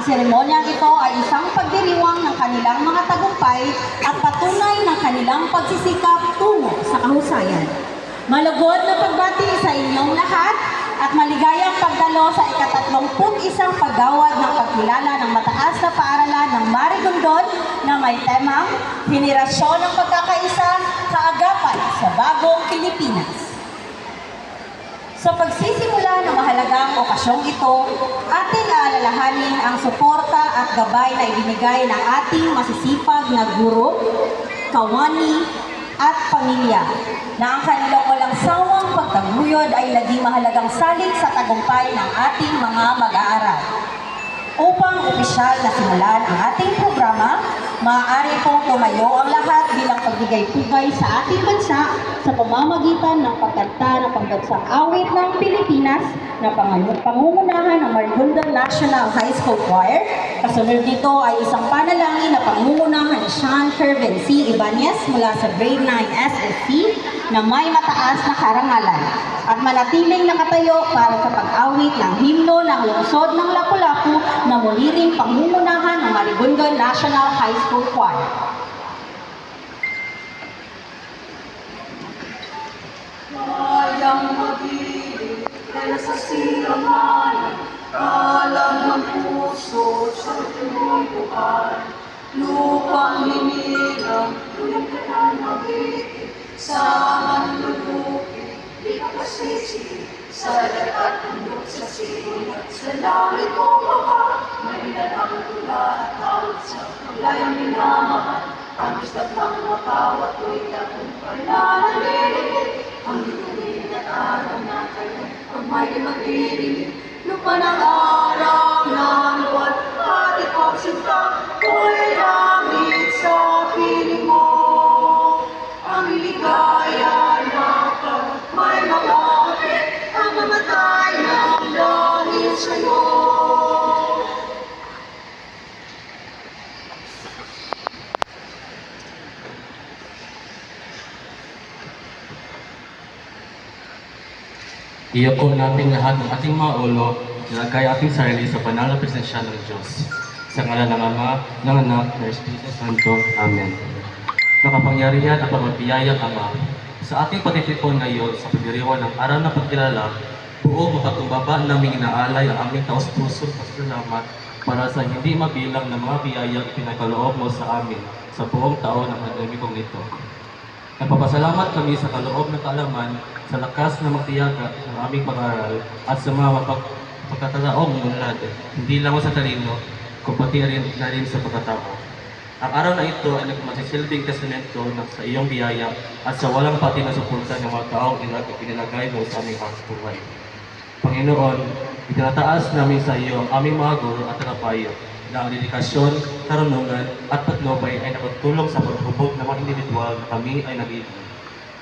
seremonyang ito ay isang pagdiriwang ng kanilang mga tagumpay at patunay ng kanilang pagsisikap tungo sa kahusayan. Malugod na pagbati sa inyong lahat at maligayang pagdalo sa ika-31 paggawad ng pagkilala ng mataas na paaralan ng Marigondon na may temang Henerasyon ng Pagkakaisa, Kaagapan sa Bagong Pilipinas. Sa pagsisimula ng mahalagang okasyong ito, ating aalalahanin ang suporta at gabay na ibinigay ng ating masisipag na guro, kawani, at pamilya na ang kanilang walang sawang pagtaguyod ay naging mahalagang salin sa tagumpay ng ating mga mag-aaral. Upang opisyal na simulan ang ating programa, maaari pong tumayo ang lahat bilang pagbigay-pugay sa ating bansa sa pamamagitan ng pagkanta ng pambansang awit ng Pilipinas na pangungunahan ng Marigondon National High School Choir. Kasunod dito ay isang panalangin na pangungunahan ni Sean Kervin C. Ibanez mula sa Grade 9 SSC na may mataas na karangalan at manatiling nakatayo para sa pag-awit ng himno ng lungsod ng Lapu-Lapu na muli ring pangungunahan ng Marigondon National High School Choir. Kayang mag-ibig dahil sa silanganan, kalan ng puso sa tuluyan. Lupang hinilang, tuloy ka na mag-ibig, sa manlulupi, di ka pasisi, sa lahat tundok sa silat. Sa langit mo baka, may nalang tula at tawag sa paglayang minamahal. Ang istat ng matawa, tuwing tagumpay na nalililig. Ang liwanag at araw na kayo, pag may mag-ibig, lupa ng araw ng buwan, at ipagsinta, ko'y langit sa piling mo. Ang ligaya na pag may malapit, ang mamatay ng dahil sa'yo. Iyako natin lahat ng ating mga ulo, nilagay ating sarili sa banal na presensya ng Diyos. Sa ngalan ng Ama, ng Anak, ng Espiritu Santo. Amen. Makapangyarihan at pagmabiyayang Ama, sa ating patitipon ngayon sa pagdiriwang ng araw na pagkilala, buong mapatumbaba naming inaalay ang aming taos-pusong pasalamat para sa hindi mabilang na mga biyayang ipinagkaloob mo sa amin sa buong taon ng pandemikong nito. Nagpapasalamat kami sa kaloob ng kaalaman, sa lakas na magtiyaga ng aming pag-aaral at sa mga pagkatataong munlad, hindi lang sa talino, kung pati rin na rin sa pagkatao. Ang araw na ito ay nagmasisilbing testamento sa iyong biyaya at sa walang pati na suporta ng mga taong pinilagay mo sa aming buhay. Panginoon, itinataas namin sa iyo ang aming mga guro at tagapayo na ang dedikasyon, karunungan at patnubay ay nakatulong sa paghubog ng mga individual na kami ay nagiging.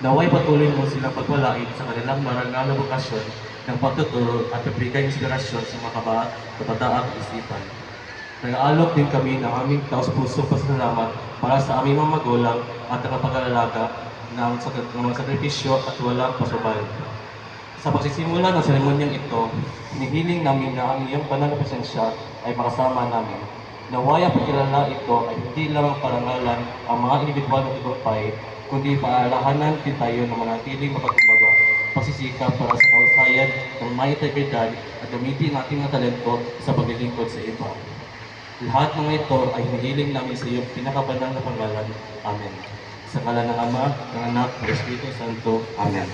Naway patuloy mo silang pagwalain sa kanilang marangal na bukasyon ng pagtuturo at pagbigay inspirasyon sa mga kabataan at isipan. Nag-aalok din kami ng aming taos-pusong pasalamat para sa aming mga magulang at nakapag-alalaga ng mga sakripisyo at walang pasubay. Sa pagsisimula ng seremonyang ito, hinihiling namin na ang iyong banal na presensya ay makasama namin. Naway ang pagkilala ito ay hindi lamang parangalan ang mga individual na tagumpay, kundi paalahanan din tayo ng manatiling mapagkumbaga, pagsisikap para sa kahusayan ng may integridad at gamitin natin ang talento sa paglilingkod sa iba. Lahat ng ito ay hinihiling namin sa iyong pinakabanal na pangalan. Amen. Sa ngalan ng Ama, ng Anak, ng Espiritu Santo. Amen.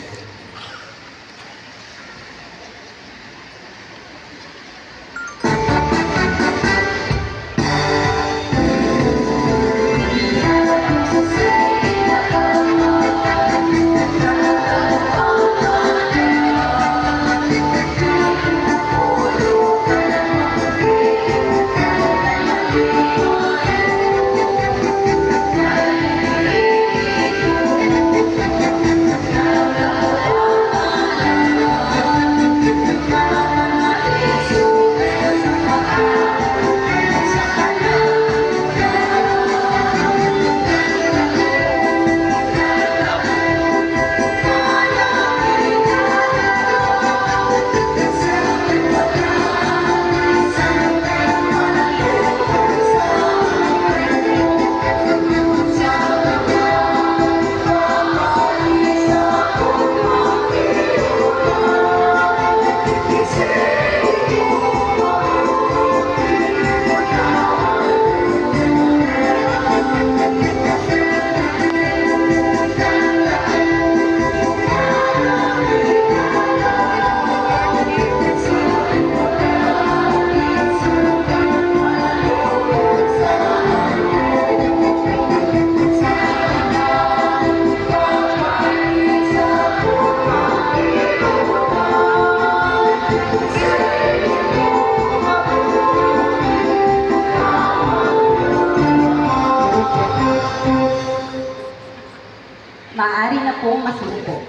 Maaari na pong masuko.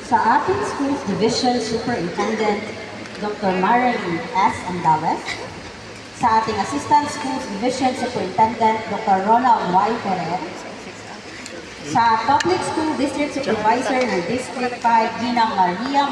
Sa ating Schools Division Superintendent, Dr. Marilyn S. Andales, sa ating Assistant Schools Division Superintendent, Dr. Ronald Y. Ferrer, sa Public School District Supervisor ng District 5, Ginang Maria